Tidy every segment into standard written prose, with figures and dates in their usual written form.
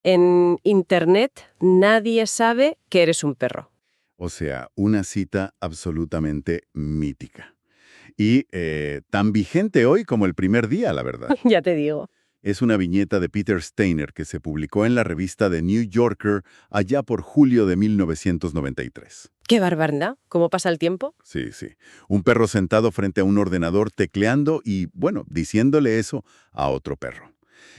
En Internet nadie sabe que eres un perro. O sea, una cita absolutamente mítica. Y tan vigente hoy como el primer día, la verdad. Ya te digo. Es una viñeta de Peter Steiner que se publicó en la revista The New Yorker allá por julio de 1993. Qué barbaridad. ¿Cómo pasa el tiempo? Sí, sí. Un perro sentado frente a un ordenador tecleando y, bueno, diciéndole eso a otro perro.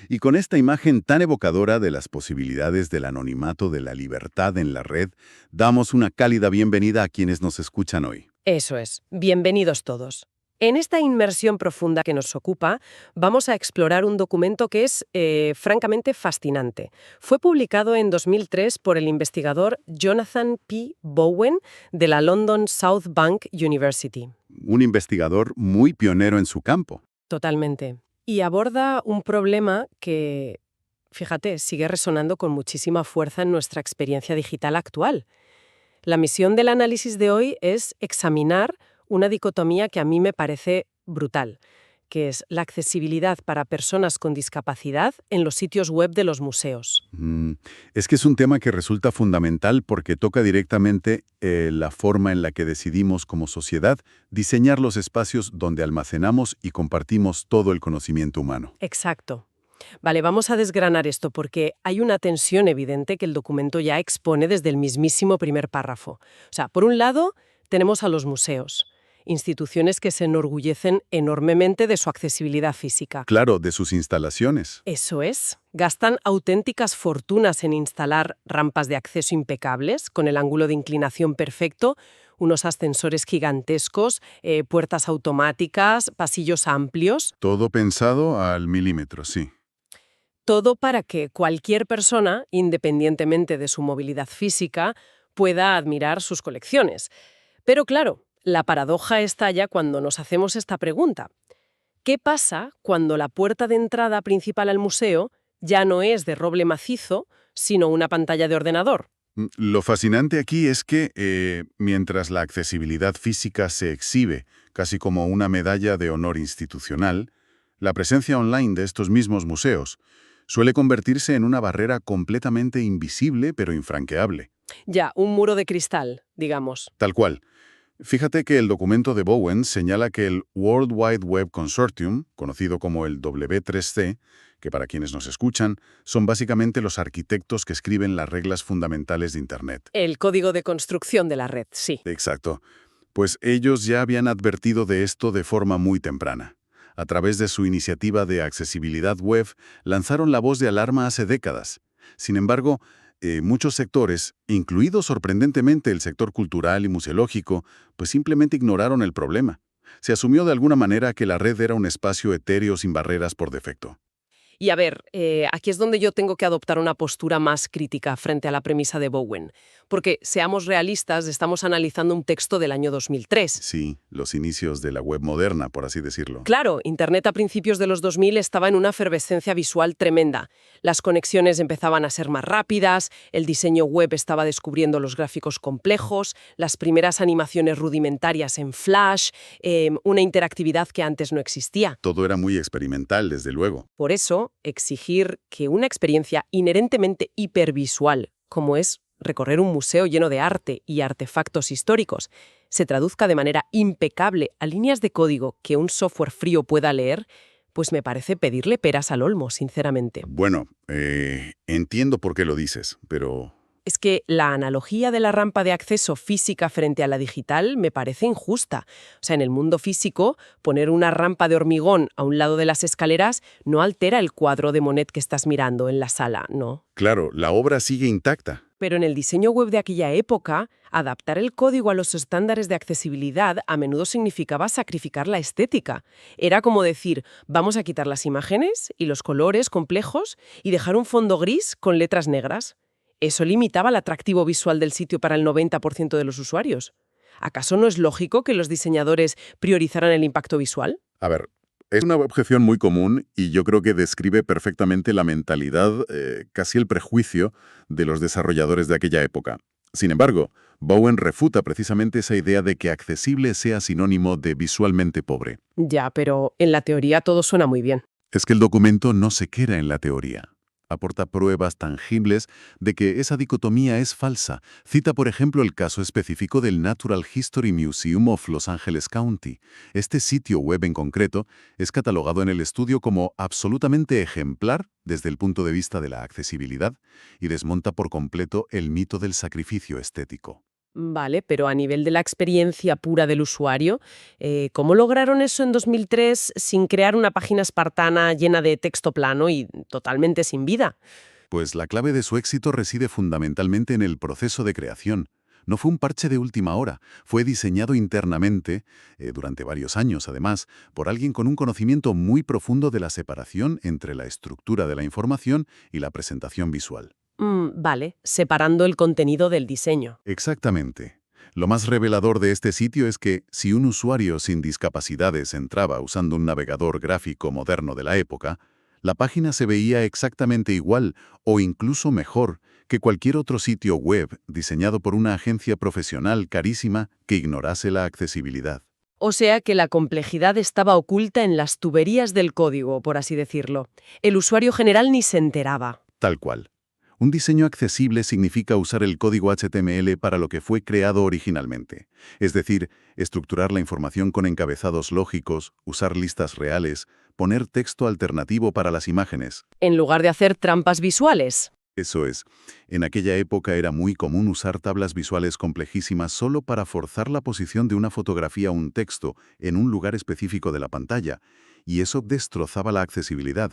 Y con esta imagen tan evocadora de las posibilidades del anonimato de la libertad en la red, damos una cálida bienvenida a quienes nos escuchan hoy. Eso es. Bienvenidos todos. En esta inmersión profunda que nos ocupa, vamos a explorar un documento que es francamente fascinante. Fue publicado en 2003 por el investigador Jonathan P. Bowen de la London South Bank University. Un investigador muy pionero en su campo. Totalmente. Y aborda un problema que, fíjate, sigue resonando con muchísima fuerza en nuestra experiencia digital actual. La misión del análisis de hoy es examinar una dicotomía que a mí me parece brutal, que es la accesibilidad para personas con discapacidad en los sitios web de los museos. Es que es un tema que resulta fundamental porque toca directamente la forma en la que decidimos como sociedad diseñar los espacios donde almacenamos y compartimos todo el conocimiento humano. Exacto. Vale, vamos a desgranar esto porque hay una tensión evidente que el documento ya expone desde el mismísimo primer párrafo. O sea, por un lado, tenemos a los museos, instituciones que se enorgullecen enormemente de su accesibilidad física. Claro, de sus instalaciones. Eso es. Gastan auténticas fortunas en instalar rampas de acceso impecables, con el ángulo de inclinación perfecto, unos ascensores gigantescos, puertas automáticas, pasillos amplios. Todo pensado al milímetro, sí. Todo para que cualquier persona, independientemente de su movilidad física, pueda admirar sus colecciones. Pero claro, la paradoja estalla cuando nos hacemos esta pregunta. ¿Qué pasa cuando la puerta de entrada principal al museo ya no es de roble macizo, sino una pantalla de ordenador? Lo fascinante aquí es que, mientras la accesibilidad física se exhibe casi como una medalla de honor institucional, la presencia online de estos mismos museos suele convertirse en una barrera completamente invisible pero infranqueable. Ya, un muro de cristal, digamos. Tal cual. Fíjate que el documento de Bowen señala que el World Wide Web Consortium, conocido como el W3C, que para quienes nos escuchan, son básicamente los arquitectos que escriben las reglas fundamentales de Internet. El código de construcción de la red, sí. Exacto. Pues ellos ya habían advertido de esto de forma muy temprana. A través de su iniciativa de accesibilidad web, lanzaron la voz de alarma hace décadas. Sin embargo, muchos sectores, incluido sorprendentemente el sector cultural y museológico, pues simplemente ignoraron el problema. Se asumió de alguna manera que la red era un espacio etéreo sin barreras por defecto. Y a ver, aquí es donde yo tengo que adoptar una postura más crítica frente a la premisa de Bowen. Porque, seamos realistas, estamos analizando un texto del año 2003. Sí, los inicios de la web moderna, por así decirlo. Claro, Internet a principios de los 2000 estaba en una efervescencia visual tremenda. Las conexiones empezaban a ser más rápidas, el diseño web estaba descubriendo los gráficos complejos, las primeras animaciones rudimentarias en Flash, una interactividad que antes no existía. Todo era muy experimental, desde luego. Por eso, exigir que una experiencia inherentemente hipervisual, como es recorrer un museo lleno de arte y artefactos históricos, se traduzca de manera impecable a líneas de código que un software frío pueda leer, pues me parece pedirle peras al olmo, sinceramente. Bueno, entiendo por qué lo dices, pero... Es que la analogía de la rampa de acceso física frente a la digital me parece injusta. O sea, en el mundo físico, poner una rampa de hormigón a un lado de las escaleras no altera el cuadro de Monet que estás mirando en la sala, ¿no? Claro, la obra sigue intacta. Pero en el diseño web de aquella época, adaptar el código a los estándares de accesibilidad a menudo significaba sacrificar la estética. Era como decir, vamos a quitar las imágenes y los colores complejos y dejar un fondo gris con letras negras. Eso limitaba el atractivo visual del sitio para el 90% de los usuarios. ¿Acaso no es lógico que los diseñadores priorizaran el impacto visual? A ver, es una objeción muy común y yo creo que describe perfectamente la mentalidad, casi el prejuicio, de los desarrolladores de aquella época. Sin embargo, Bowen refuta precisamente esa idea de que accesible sea sinónimo de visualmente pobre. Ya, pero en la teoría todo suena muy bien. Es que el documento no se queda en la teoría. aporta pruebas tangibles de que esa dicotomía es falsa. Cita, por ejemplo, el caso específico del Natural History Museum of Los Angeles County. Este sitio web en concreto es catalogado en el estudio como absolutamente ejemplar desde el punto de vista de la accesibilidad y desmonta por completo el mito del sacrificio estético. Vale, pero a nivel de la experiencia pura del usuario, ¿cómo lograron eso en 2003 sin crear una página espartana llena de texto plano y totalmente sin vida? Pues la clave de su éxito reside fundamentalmente en el proceso de creación. No fue un parche de última hora, fue diseñado internamente, durante varios años además, por alguien con un conocimiento muy profundo de la separación entre la estructura de la información y la presentación visual. Vale, separando el contenido del diseño. Exactamente. Lo más revelador de este sitio es que, si un usuario sin discapacidades entraba usando un navegador gráfico moderno de la época, la página se veía exactamente igual o incluso mejor que cualquier otro sitio web diseñado por una agencia profesional carísima que ignorase la accesibilidad. O sea que la complejidad estaba oculta en las tuberías del código, por así decirlo. El usuario general ni se enteraba. Tal cual. Un diseño accesible significa usar el código HTML para lo que fue creado originalmente, es decir, estructurar la información con encabezados lógicos, usar listas reales, poner texto alternativo para las imágenes. En lugar de hacer trampas visuales. Eso es, en aquella época era muy común usar tablas visuales complejísimas solo para forzar la posición de una fotografía o un texto en un lugar específico de la pantalla, y eso destrozaba la accesibilidad.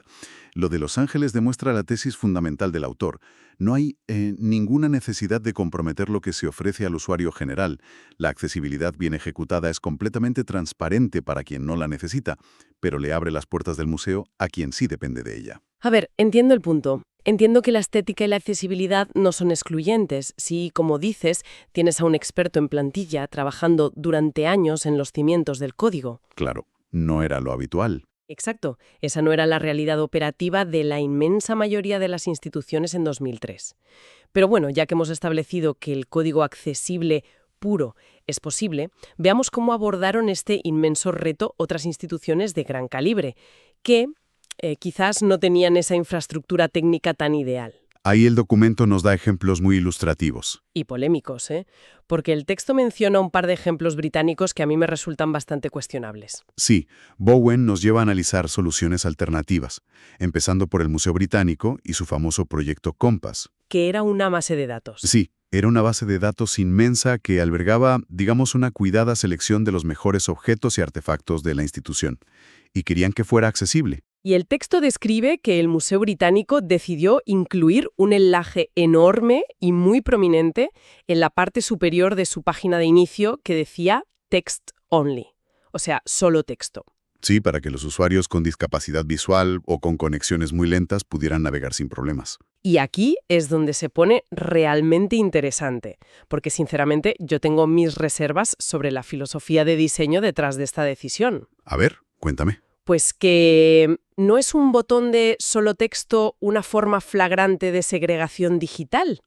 Lo de Los Ángeles demuestra la tesis fundamental del autor. No hay ninguna necesidad de comprometer lo que se ofrece al usuario general. La accesibilidad bien ejecutada es completamente transparente para quien no la necesita, pero le abre las puertas del museo a quien sí depende de ella. A ver, entiendo el punto. Entiendo que la estética y la accesibilidad no son excluyentes si, como dices, tienes a un experto en plantilla trabajando durante años en los cimientos del código. Claro, no era lo habitual. Exacto, esa no era la realidad operativa de la inmensa mayoría de las instituciones en 2003. Pero bueno, ya que hemos establecido que el código accesible puro es posible, veamos cómo abordaron este inmenso reto otras instituciones de gran calibre, que quizás no tenían esa infraestructura técnica tan ideal. Ahí el documento nos da ejemplos muy ilustrativos. Y polémicos, ¿eh? Porque el texto menciona un par de ejemplos británicos que a mí me resultan bastante cuestionables. Sí, Bowen nos lleva a analizar soluciones alternativas, empezando por el Museo Británico y su famoso proyecto Compass. Que era una base de datos. Sí, era una base de datos inmensa que albergaba, digamos, una cuidada selección de los mejores objetos y artefactos de la institución, y querían que fuera accesible. Y el texto describe que el Museo Británico decidió incluir un enlace enorme y muy prominente en la parte superior de su página de inicio que decía Text Only, o sea, solo texto. Sí, para que los usuarios con discapacidad visual o con conexiones muy lentas pudieran navegar sin problemas. Y aquí es donde se pone realmente interesante, porque sinceramente yo tengo mis reservas sobre la filosofía de diseño detrás de esta decisión. A ver, cuéntame. Pues que no es un botón de solo texto una forma flagrante de segregación digital.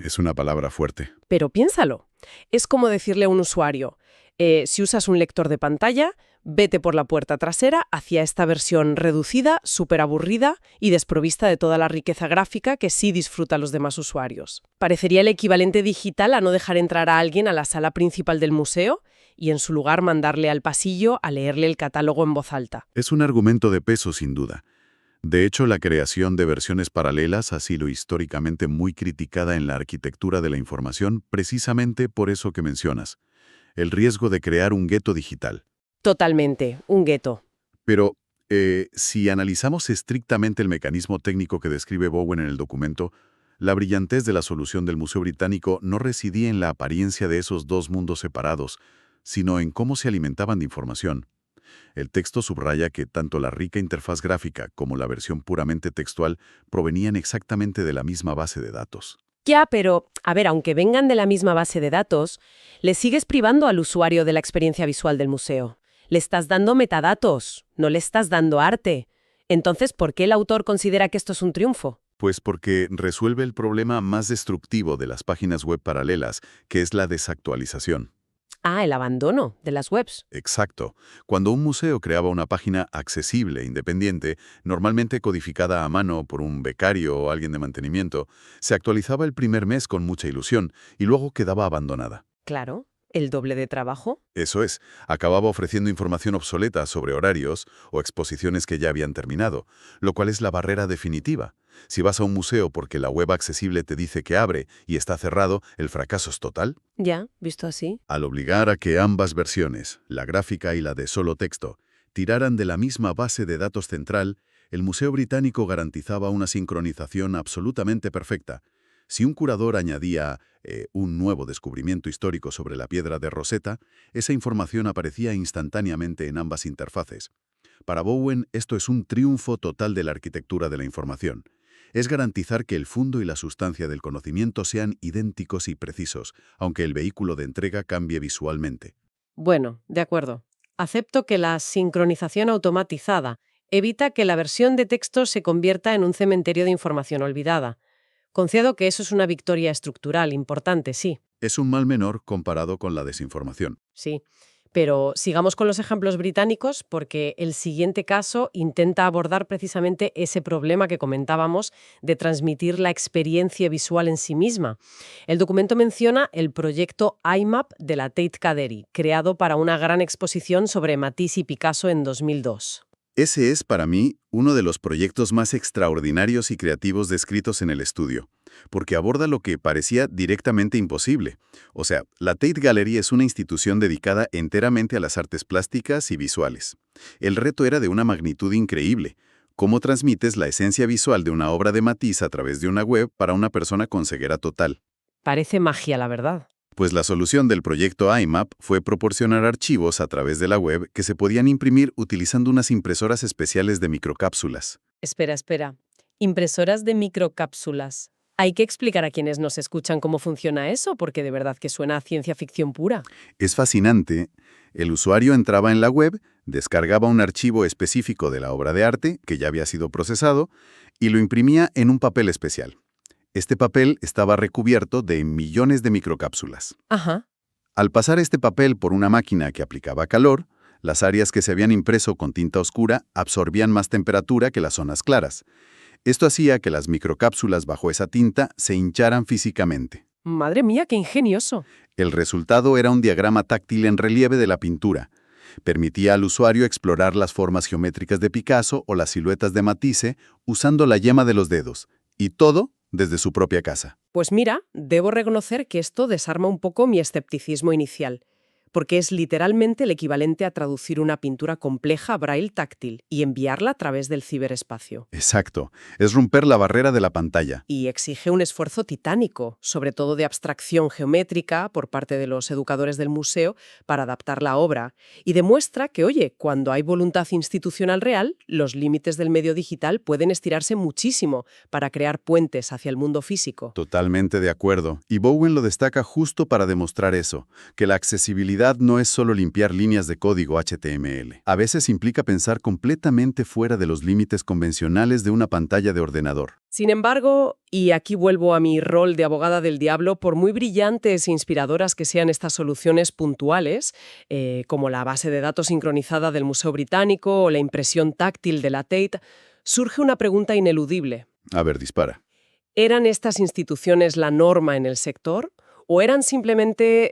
Es una palabra fuerte. Pero piénsalo. Es como decirle a un usuario, si usas un lector de pantalla, vete por la puerta trasera hacia esta versión reducida, súper aburrida y desprovista de toda la riqueza gráfica que sí disfrutan los demás usuarios. Parecería el equivalente digital a no dejar entrar a alguien a la sala principal del museo y en su lugar mandarle al pasillo a leerle el catálogo en voz alta. Es un argumento de peso, sin duda. De hecho, la creación de versiones paralelas ha sido históricamente muy criticada en la arquitectura de la información, precisamente por eso que mencionas, el riesgo de crear un gueto digital. Totalmente, un gueto. Pero, si analizamos estrictamente el mecanismo técnico que describe Bowen en el documento, la brillantez de la solución del Museo Británico no residía en la apariencia de esos dos mundos separados, sino en cómo se alimentaban de información. El texto subraya que tanto la rica interfaz gráfica como la versión puramente textual provenían exactamente de la misma base de datos. Ya, pero, a ver, aunque vengan de la misma base de datos, le sigues privando al usuario de la experiencia visual del museo. Le estás dando metadatos, no le estás dando arte. Entonces, ¿por qué el autor considera que esto es un triunfo? Pues porque resuelve el problema más destructivo de las páginas web paralelas, que es la desactualización. Ah, el abandono de las webs. Exacto. Cuando un museo creaba una página accesible, independiente, normalmente codificada a mano por un becario o alguien de mantenimiento, se actualizaba el primer mes con mucha ilusión y luego quedaba abandonada. Claro, el doble de trabajo. Eso es, acababa ofreciendo información obsoleta sobre horarios o exposiciones que ya habían terminado, lo cual es la barrera definitiva. Si vas a un museo porque la web accesible te dice que abre y está cerrado, el fracaso es total. Ya, visto así. Al obligar a que ambas versiones, la gráfica y la de solo texto, tiraran de la misma base de datos central, el Museo Británico garantizaba una sincronización absolutamente perfecta. Si un curador añadía un nuevo descubrimiento histórico sobre la piedra de Rosetta, esa información aparecía instantáneamente en ambas interfaces. Para Bowen, esto es un triunfo total de la arquitectura de la información. Es garantizar que el fondo y la sustancia del conocimiento sean idénticos y precisos, aunque el vehículo de entrega cambie visualmente. Bueno, de acuerdo. Acepto que la sincronización automatizada evita que la versión de texto se convierta en un cementerio de información olvidada. Concedo que eso es una victoria estructural importante, sí. Es un mal menor comparado con la desinformación. Sí. Pero sigamos con los ejemplos británicos porque el siguiente caso intenta abordar precisamente ese problema que comentábamos de transmitir la experiencia visual en sí misma. El documento menciona el proyecto IMAP de la Tate Gallery, creado para una gran exposición sobre Matisse y Picasso en 2002. Ese es, para mí, uno de los proyectos más extraordinarios y creativos descritos en el estudio, porque aborda lo que parecía directamente imposible. O sea, la Tate Gallery es una institución dedicada enteramente a las artes plásticas y visuales. El reto era de una magnitud increíble. ¿Cómo transmites la esencia visual de una obra de Matisse a través de una web para una persona con ceguera total? Parece magia, la verdad. Pues la solución del proyecto IMAP fue proporcionar archivos a través de la web que se podían imprimir utilizando unas impresoras especiales de microcápsulas. Espera. Impresoras de microcápsulas. Hay que explicar a quienes nos escuchan cómo funciona eso, porque de verdad que suena a ciencia ficción pura. Es fascinante. El usuario entraba en la web, descargaba un archivo específico de la obra de arte, que ya había sido procesado, y lo imprimía en un papel especial. Este papel estaba recubierto de millones de microcápsulas. Ajá. Al pasar este papel por una máquina que aplicaba calor, las áreas que se habían impreso con tinta oscura absorbían más temperatura que las zonas claras. Esto hacía que las microcápsulas bajo esa tinta se hincharan físicamente. Madre mía, qué ingenioso. El resultado era un diagrama táctil en relieve de la pintura. Permitía al usuario explorar las formas geométricas de Picasso o las siluetas de Matisse usando la yema de los dedos, y todo desde su propia casa. Pues mira, debo reconocer que esto desarma un poco mi escepticismo inicial, porque es literalmente el equivalente a traducir una pintura compleja a braille táctil y enviarla a través del ciberespacio. Exacto, es romper la barrera de la pantalla. Y exige un esfuerzo titánico, sobre todo de abstracción geométrica por parte de los educadores del museo para adaptar la obra, y demuestra que, oye, cuando hay voluntad institucional real, los límites del medio digital pueden estirarse muchísimo para crear puentes hacia el mundo físico. Totalmente de acuerdo. Y Bowen lo destaca justo para demostrar eso, que la accesibilidad no es solo limpiar líneas de código HTML. A veces implica pensar completamente fuera de los límites convencionales de una pantalla de ordenador. Sin embargo, y aquí vuelvo a mi rol de abogada del diablo, por muy brillantes e inspiradoras que sean estas soluciones puntuales, como la base de datos sincronizada del Museo Británico o la impresión táctil de la Tate, surge una pregunta ineludible. A ver, dispara. ¿Eran estas instituciones la norma en el sector? ¿O eran simplemente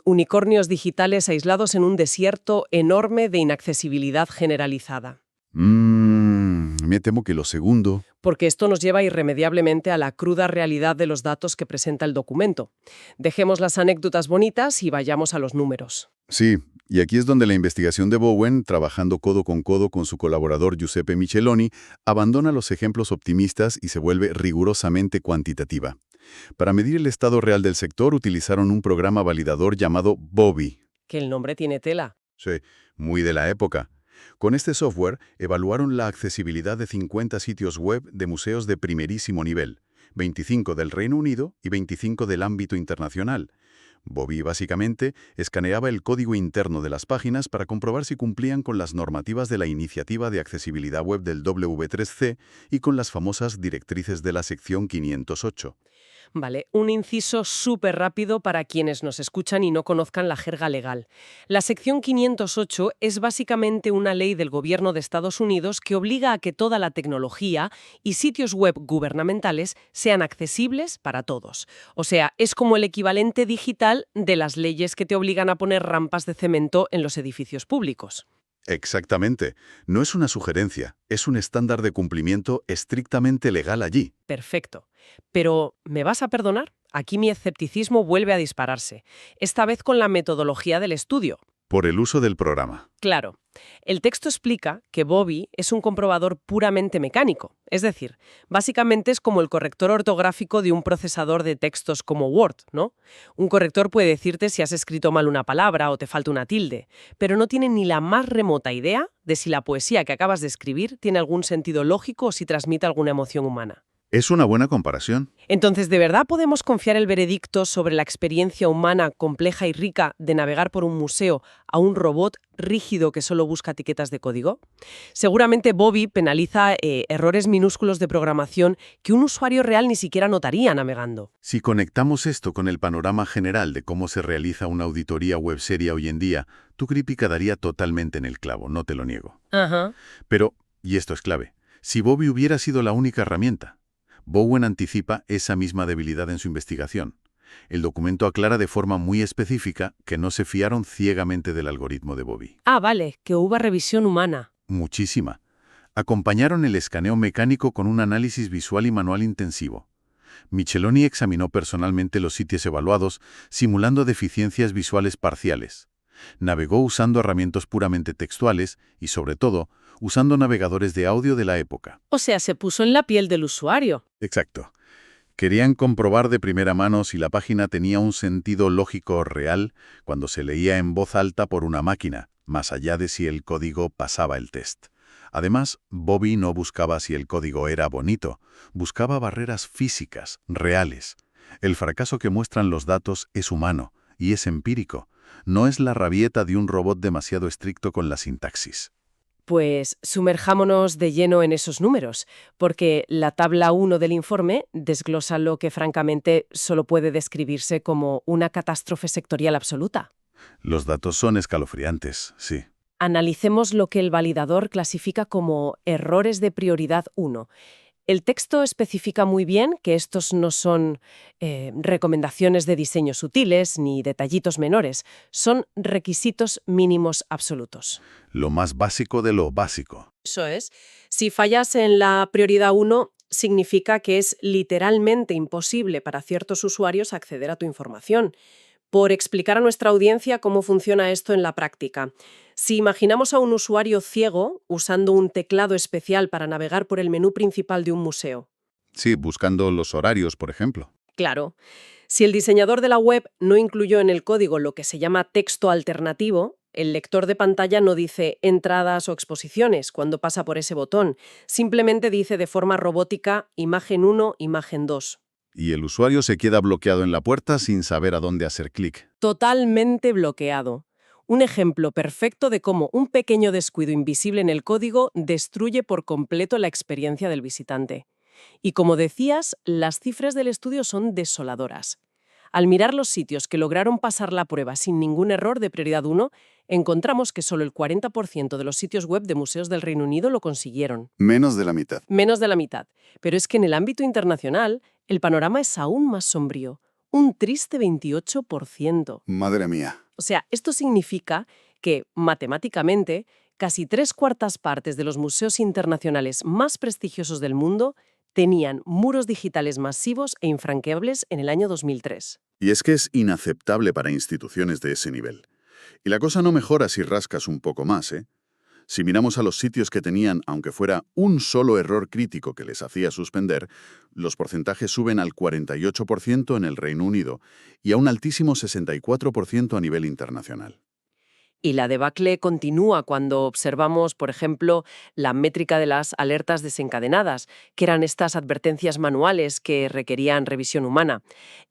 unicornios digitales aislados en un desierto enorme de inaccesibilidad generalizada? Me temo que lo segundo. Porque esto nos lleva irremediablemente a la cruda realidad de los datos que presenta el documento. Dejemos las anécdotas bonitas y vayamos a los números. Sí, y aquí es donde la investigación de Bowen, trabajando codo con su colaborador Giuseppe Micheloni, abandona los ejemplos optimistas y se vuelve rigurosamente cuantitativa. Para medir el estado real del sector utilizaron un programa validador llamado Bobby. Que el nombre tiene tela. Sí, muy de la época. Con este software evaluaron la accesibilidad de 50 sitios web de museos de primerísimo nivel, 25 del Reino Unido y 25 del ámbito internacional. Bobby básicamente escaneaba el código interno de las páginas para comprobar si cumplían con las normativas de la Iniciativa de Accesibilidad Web del W3C y con las famosas directrices de la sección 508. Vale, un inciso súper rápido para quienes nos escuchan y no conozcan la jerga legal. La sección 508 es básicamente una ley del gobierno de Estados Unidos que obliga a que toda la tecnología y sitios web gubernamentales sean accesibles para todos. O sea, es como el equivalente digital de las leyes que te obligan a poner rampas de cemento en los edificios públicos. Exactamente. No es una sugerencia, es un estándar de cumplimiento estrictamente legal allí. Perfecto. Pero, ¿me vas a perdonar? Aquí mi escepticismo vuelve a dispararse, esta vez con la metodología del estudio. Por el uso del programa. Claro, el texto explica que Bobby es un comprobador puramente mecánico, es decir, básicamente es como el corrector ortográfico de un procesador de textos como Word, ¿no? Un corrector puede decirte si has escrito mal una palabra o te falta una tilde, pero no tiene ni la más remota idea de si la poesía que acabas de escribir tiene algún sentido lógico o si transmite alguna emoción humana. Es una buena comparación. Entonces, ¿de verdad podemos confiar el veredicto sobre la experiencia humana compleja y rica de navegar por un museo a un robot rígido que solo busca etiquetas de código? Seguramente Bobby penaliza errores minúsculos de programación que un usuario real ni siquiera notaría navegando. Si conectamos esto con el panorama general de cómo se realiza una auditoría web seria hoy en día, tu creepy quedaría totalmente en el clavo, no te lo niego. Ajá. Pero, y esto es clave, si Bobby hubiera sido la única herramienta, Bowen anticipa esa misma debilidad en su investigación. El documento aclara de forma muy específica que no se fiaron ciegamente del algoritmo de Bobby. Ah, vale, que hubo revisión humana. Muchísima. Acompañaron el escaneo mecánico con un análisis visual y manual intensivo. Micheloni examinó personalmente los sitios evaluados, simulando deficiencias visuales parciales. Navegó usando herramientas puramente textuales y, sobre todo, usando navegadores de audio de la época. O sea, se puso en la piel del usuario. Exacto. Querían comprobar de primera mano si la página tenía un sentido lógico real cuando se leía en voz alta por una máquina, más allá de si el código pasaba el test. Además, Bobby no buscaba si el código era bonito, buscaba barreras físicas, reales. El fracaso que muestran los datos es humano y es empírico. No es la rabieta de un robot demasiado estricto con la sintaxis. Pues sumerjámonos de lleno en esos números, porque la tabla 1 del informe desglosa lo que francamente solo puede describirse como una catástrofe sectorial absoluta. Los datos son escalofriantes, sí. Analicemos lo que el validador clasifica como errores de prioridad 1. El texto especifica muy bien que estos no son recomendaciones de diseño sutiles ni detallitos menores, son requisitos mínimos absolutos. Lo más básico de lo básico. Eso es. Si fallas en la prioridad 1, significa que es literalmente imposible para ciertos usuarios acceder a tu información. Por explicar a nuestra audiencia cómo funciona esto en la práctica. Si imaginamos a un usuario ciego usando un teclado especial para navegar por el menú principal de un museo. Sí, buscando los horarios, por ejemplo. Claro. Si el diseñador de la web no incluyó en el código lo que se llama texto alternativo, el lector de pantalla no dice entradas o exposiciones cuando pasa por ese botón. Simplemente dice de forma robótica imagen 1, imagen 2. Y el usuario se queda bloqueado en la puerta sin saber a dónde hacer clic. Totalmente bloqueado. Un ejemplo perfecto de cómo un pequeño descuido invisible en el código destruye por completo la experiencia del visitante. Y como decías, las cifras del estudio son desoladoras. Al mirar los sitios que lograron pasar la prueba sin ningún error de prioridad 1, encontramos que solo el 40% de los sitios web de museos del Reino Unido lo consiguieron. Menos de la mitad. Menos de la mitad. Pero es que en el ámbito internacional, el panorama es aún más sombrío. Un triste 28%. Madre mía. O sea, esto significa que, matemáticamente, casi 3/4 partes de los museos internacionales más prestigiosos del mundo tenían muros digitales masivos e infranqueables en el año 2003. Y es que es inaceptable para instituciones de ese nivel. Y la cosa no mejora si rascas un poco más, ¿eh? Si miramos a los sitios que tenían, aunque fuera un solo error crítico que les hacía suspender, los porcentajes suben al 48% en el Reino Unido y a un altísimo 64% a nivel internacional. Y la debacle continúa cuando observamos, por ejemplo, la métrica de las alertas desencadenadas, que eran estas advertencias manuales que requerían revisión humana.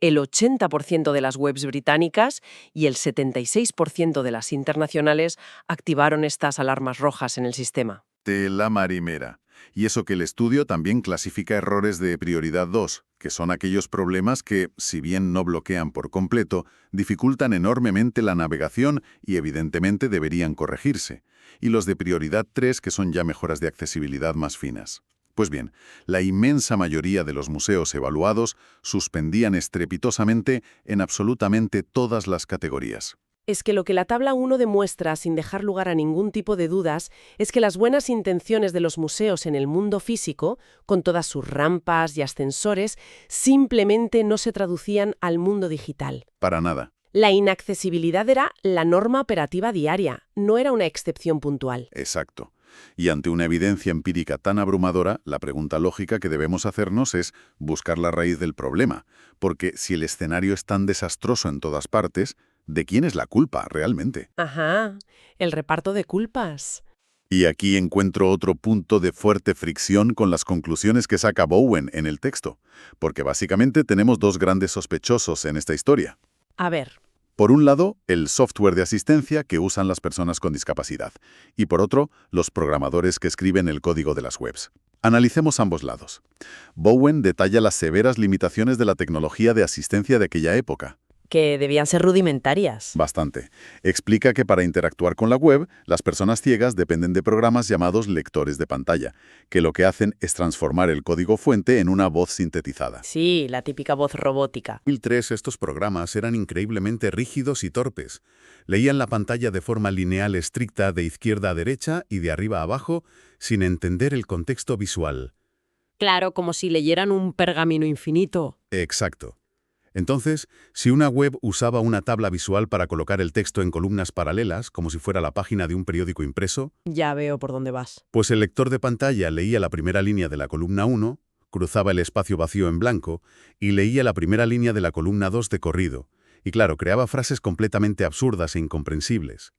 El 80% de las webs británicas y el 76% de las internacionales activaron estas alarmas rojas en el sistema. De la marimera. Y eso que el estudio también clasifica errores de prioridad 2, que son aquellos problemas que, si bien no bloquean por completo, dificultan enormemente la navegación y evidentemente deberían corregirse. Y los de prioridad 3, que son ya mejoras de accesibilidad más finas. Pues bien, la inmensa mayoría de los museos evaluados suspendían estrepitosamente en absolutamente todas las categorías. Es que lo que la tabla 1 demuestra, sin dejar lugar a ningún tipo de dudas, es que las buenas intenciones de los museos en el mundo físico, con todas sus rampas y ascensores, simplemente no se traducían al mundo digital. Para nada. La inaccesibilidad era la norma operativa diaria, no era una excepción puntual. Exacto. Y ante una evidencia empírica tan abrumadora, la pregunta lógica que debemos hacernos es buscar la raíz del problema, porque si el escenario es tan desastroso en todas partes, ¿de quién es la culpa realmente? Ajá, el reparto de culpas. Y aquí encuentro otro punto de fuerte fricción con las conclusiones que saca Bowen en el texto, porque básicamente tenemos dos grandes sospechosos en esta historia. A ver. Por un lado, el software de asistencia que usan las personas con discapacidad, y por otro, los programadores que escriben el código de las webs. Analicemos ambos lados. Bowen detalla las severas limitaciones de la tecnología de asistencia de aquella época. Que debían ser rudimentarias. Bastante. Explica que para interactuar con la web, las personas ciegas dependen de programas llamados lectores de pantalla, que lo que hacen es transformar el código fuente en una voz sintetizada. Sí, la típica voz robótica. En 2003 estos programas eran increíblemente rígidos y torpes. Leían la pantalla de forma lineal estricta de izquierda a derecha y de arriba a abajo, sin entender el contexto visual. Claro, como si leyeran un pergamino infinito. Exacto. Entonces, si una web usaba una tabla visual para colocar el texto en columnas paralelas, como si fuera la página de un periódico impreso, Ya veo por dónde vas. pues el lector de pantalla leía la primera línea de la columna 1, cruzaba el espacio vacío en blanco y leía la primera línea de la columna 2 de corrido. Y claro, creaba frases completamente absurdas e incomprensibles.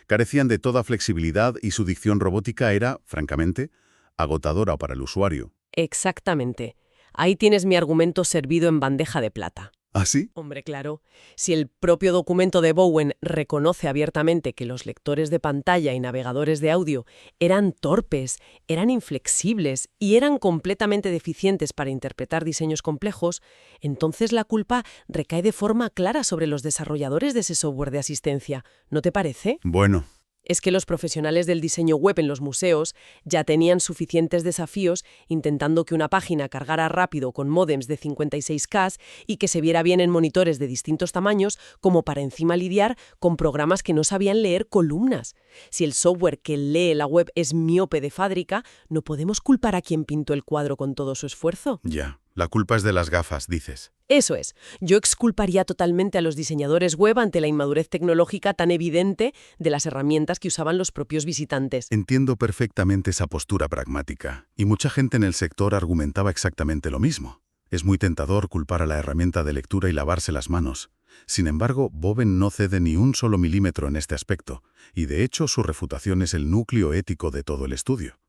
Carecían de toda flexibilidad y su dicción robótica era, francamente, agotadora para el usuario. Exactamente. Ahí tienes mi argumento servido en bandeja de plata. ¿Ah, sí? Hombre, claro, si el propio documento de Bowen reconoce abiertamente que los lectores de pantalla y navegadores de audio eran torpes, eran inflexibles y eran completamente deficientes para interpretar diseños complejos, entonces la culpa recae de forma clara sobre los desarrolladores de ese software de asistencia. ¿No te parece? Bueno. Es que los profesionales del diseño web en los museos ya tenían suficientes desafíos intentando que una página cargara rápido con módems de 56K y que se viera bien en monitores de distintos tamaños, como para encima lidiar con programas que no sabían leer columnas. Si el software que lee la web es miope de fábrica, no podemos culpar a quien pintó el cuadro con todo su esfuerzo. Ya, la culpa es de las gafas, dices. Eso es. Yo exculparía totalmente a los diseñadores web ante la inmadurez tecnológica tan evidente de las herramientas que usaban los propios visitantes. Entiendo perfectamente esa postura pragmática, y mucha gente en el sector argumentaba exactamente lo mismo. Es muy tentador culpar a la herramienta de lectura y lavarse las manos. Sin embargo, Bowen no cede ni un solo milímetro en este aspecto, y de hecho su refutación es el núcleo ético de todo el estudio.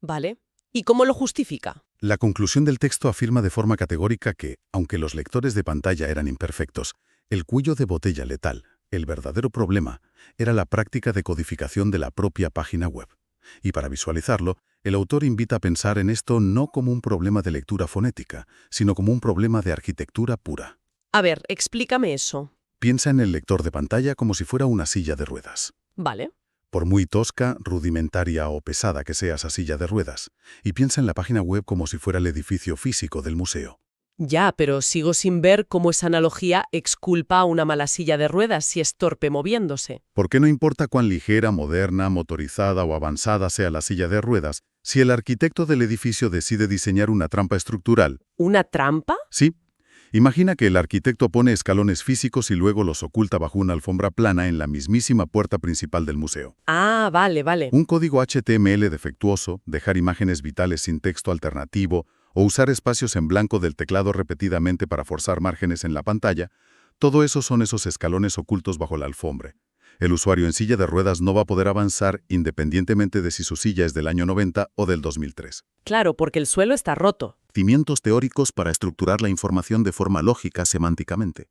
¿Vale? ¿Y cómo lo justifica? La conclusión del texto afirma de forma categórica que, aunque los lectores de pantalla eran imperfectos, el cuello de botella letal, el verdadero problema, era la práctica de codificación de la propia página web. Y para visualizarlo, el autor invita a pensar en esto no como un problema de lectura fonética, sino como un problema de arquitectura pura. A ver, explícame eso. Piensa en el lector de pantalla como si fuera una silla de ruedas. Vale. Por muy tosca, rudimentaria o pesada que sea esa silla de ruedas, y piensa en la página web como si fuera el edificio físico del museo. Ya, pero sigo sin ver cómo esa analogía exculpa a una mala silla de ruedas si es torpe moviéndose. ¿Por qué no importa cuán ligera, moderna, motorizada o avanzada sea la silla de ruedas, si el arquitecto del edificio decide diseñar una trampa estructural? ¿Una trampa? Sí. Imagina que el arquitecto pone escalones físicos y luego los oculta bajo una alfombra plana en la mismísima puerta principal del museo. Ah, vale. Un código HTML defectuoso, dejar imágenes vitales sin texto alternativo o usar espacios en blanco del teclado repetidamente para forzar márgenes en la pantalla, todo eso son esos escalones ocultos bajo la alfombra. El usuario en silla de ruedas no va a poder avanzar independientemente de si su silla es del año 90 o del 2003. Claro, porque el suelo está roto. Cimientos teóricos para estructurar la información de forma lógica semánticamente.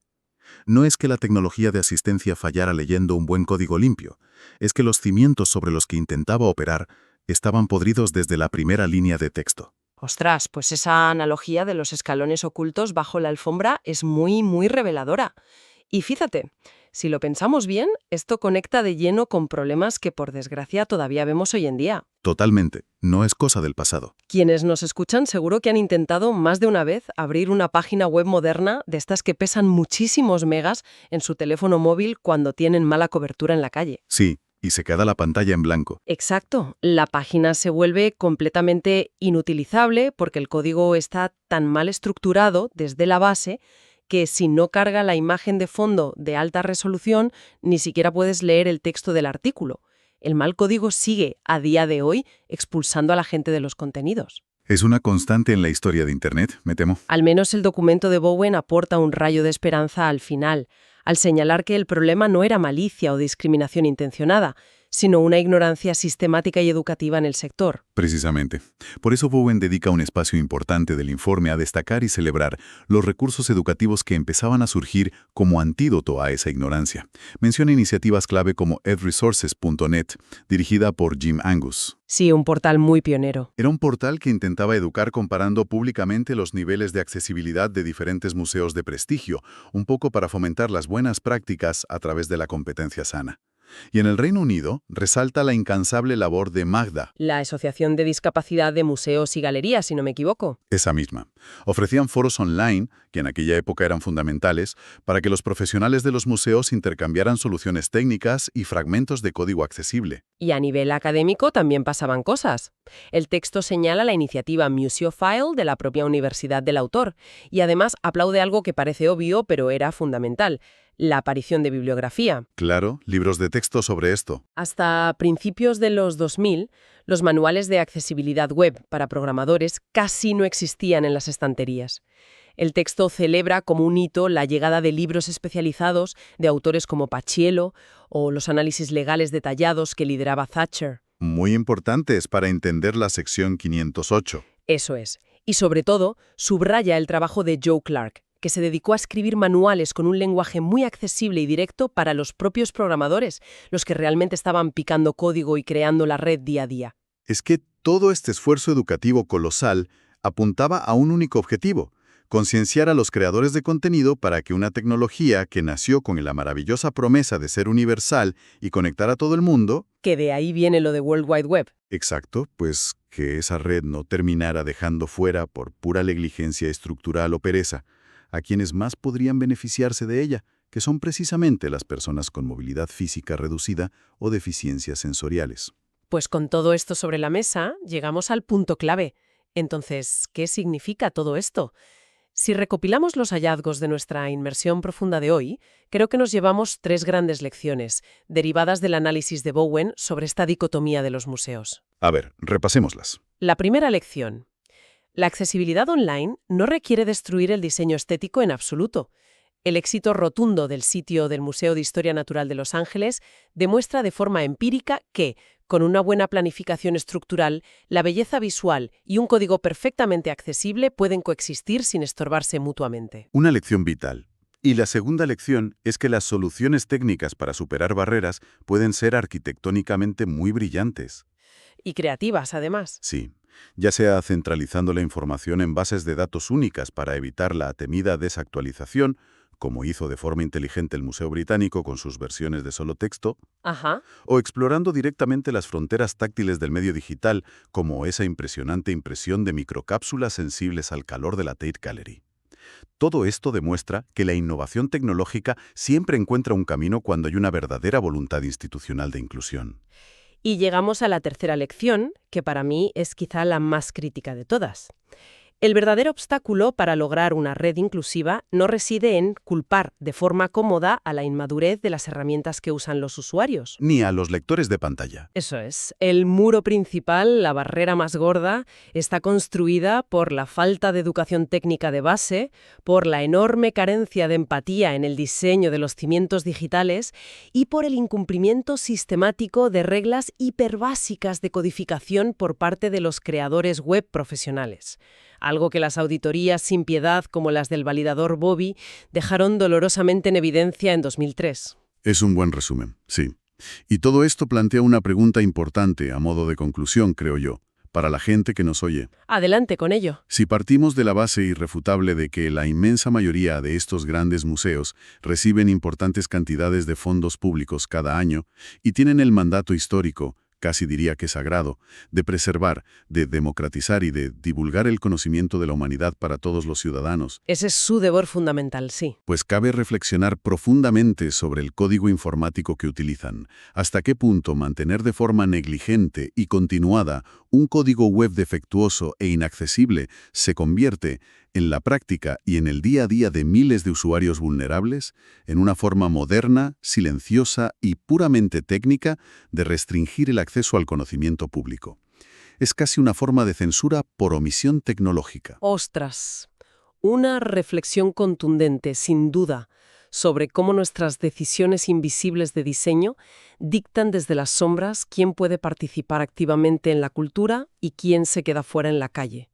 No es que la tecnología de asistencia fallara leyendo un buen código limpio, es que los cimientos sobre los que intentaba operar estaban podridos desde la primera línea de texto. Ostras, pues esa analogía de los escalones ocultos bajo la alfombra es muy, muy reveladora. Y fíjate, si lo pensamos bien, esto conecta de lleno con problemas que por desgracia todavía vemos hoy en día. Totalmente, no es cosa del pasado. Quienes nos escuchan seguro que han intentado más de una vez abrir una página web moderna de estas que pesan muchísimos megas en su teléfono móvil cuando tienen mala cobertura en la calle. Sí, y se queda la pantalla en blanco. Exacto, la página se vuelve completamente inutilizable porque el código está tan mal estructurado desde la base que si no carga la imagen de fondo de alta resolución, ni siquiera puedes leer el texto del artículo. El mal código sigue, a día de hoy, expulsando a la gente de los contenidos. Es una constante en la historia de Internet, me temo. Al menos el documento de Bowen aporta un rayo de esperanza al final, al señalar que el problema no era malicia o discriminación intencionada, sino una ignorancia sistemática y educativa en el sector. Precisamente. Por eso Bowen dedica un espacio importante del informe a destacar y celebrar los recursos educativos que empezaban a surgir como antídoto a esa ignorancia. Menciona iniciativas clave como edresources.net, dirigida por Jim Angus. Sí, un portal muy pionero. Era un portal que intentaba educar comparando públicamente los niveles de accesibilidad de diferentes museos de prestigio, un poco para fomentar las buenas prácticas a través de la competencia sana. Y en el Reino Unido resalta la incansable labor de Magda. La Asociación de Discapacidad de Museos y Galerías, si no me equivoco. Esa misma. Ofrecían foros online, que en aquella época eran fundamentales, para que los profesionales de los museos intercambiaran soluciones técnicas y fragmentos de código accesible. Y a nivel académico también pasaban cosas. El texto señala la iniciativa Museophile de la propia universidad del autor, y además aplaude algo que parece obvio, pero era fundamental: la aparición de bibliografía. Claro, libros de texto sobre esto. Hasta principios de los 2000, los manuales de accesibilidad web para programadores casi no existían en las estanterías. El texto celebra como un hito la llegada de libros especializados de autores como Paciello o los análisis legales detallados que lideraba Thatcher. Muy importantes para entender la sección 508. Eso es. Y sobre todo, subraya el trabajo de Joe Clark, que se dedicó a escribir manuales con un lenguaje muy accesible y directo para los propios programadores, los que realmente estaban picando código y creando la red día a día. Es que todo este esfuerzo educativo colosal apuntaba a un único objetivo: concienciar a los creadores de contenido para que una tecnología que nació con la maravillosa promesa de ser universal y conectar a todo el mundo... Que de ahí viene lo de World Wide Web. Exacto, pues que esa red no terminara dejando fuera, por pura negligencia estructural o pereza, a quienes más podrían beneficiarse de ella, que son precisamente las personas con movilidad física reducida o deficiencias sensoriales. Pues con todo esto sobre la mesa, llegamos al punto clave. Entonces, ¿qué significa todo esto? Si recopilamos los hallazgos de nuestra inmersión profunda de hoy, creo que nos llevamos 3 grandes lecciones, derivadas del análisis de Bowen sobre esta dicotomía de los museos. A ver, repasémoslas. La primera lección. La accesibilidad online no requiere destruir el diseño estético en absoluto. El éxito rotundo del sitio del Museo de Historia Natural de Los Ángeles demuestra de forma empírica que, con una buena planificación estructural, la belleza visual y un código perfectamente accesible pueden coexistir sin estorbarse mutuamente. Una lección vital. Y la segunda lección es que las soluciones técnicas para superar barreras pueden ser arquitectónicamente muy brillantes. Y creativas, además. Sí, ya sea centralizando la información en bases de datos únicas para evitar la temida desactualización, como hizo de forma inteligente el Museo Británico con sus versiones de solo texto, Ajá. o explorando directamente las fronteras táctiles del medio digital, como esa impresionante impresión de microcápsulas sensibles al calor de la Tate Gallery. Todo esto demuestra que la innovación tecnológica siempre encuentra un camino cuando hay una verdadera voluntad institucional de inclusión. Y llegamos a la tercera lección, que para mí es quizá la más crítica de todas. El verdadero obstáculo para lograr una red inclusiva no reside en culpar de forma cómoda a la inmadurez de las herramientas que usan los usuarios. Ni a los lectores de pantalla. Eso es. El muro principal, la barrera más gorda, está construida por la falta de educación técnica de base, por la enorme carencia de empatía en el diseño de los cimientos digitales y por el incumplimiento sistemático de reglas hiperbásicas de codificación por parte de los creadores web profesionales. Algo que las auditorías sin piedad como las del validador Bobby dejaron dolorosamente en evidencia en 2003. Es un buen resumen, sí. Y todo esto plantea una pregunta importante, a modo de conclusión, creo yo, para la gente que nos oye. Adelante con ello. Si partimos de la base irrefutable de que la inmensa mayoría de estos grandes museos reciben importantes cantidades de fondos públicos cada año y tienen el mandato histórico, casi diría que sagrado, de preservar, de democratizar y de divulgar el conocimiento de la humanidad para todos los ciudadanos, Ese es su deber fundamental, sí. pues cabe reflexionar profundamente sobre el código informático que utilizan, hasta qué punto mantener de forma negligente y continuada un código web defectuoso e inaccesible se convierte, en la práctica y en el día a día de miles de usuarios vulnerables, en una forma moderna, silenciosa y puramente técnica de restringir el acceso al conocimiento público. Es casi una forma de censura por omisión tecnológica. Ostras, una reflexión contundente, sin duda, sobre cómo nuestras decisiones invisibles de diseño dictan desde las sombras quién puede participar activamente en la cultura y quién se queda fuera en la calle.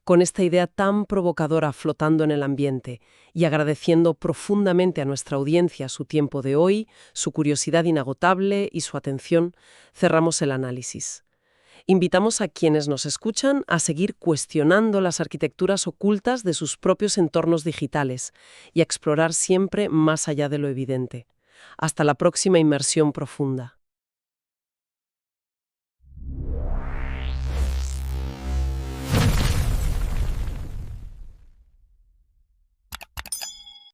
Con esta idea tan provocadora flotando en el ambiente y agradeciendo profundamente a nuestra audiencia su tiempo de hoy, su curiosidad inagotable y su atención, cerramos el análisis. Invitamos a quienes nos escuchan a seguir cuestionando las arquitecturas ocultas de sus propios entornos digitales y a explorar siempre más allá de lo evidente. Hasta la próxima inmersión profunda.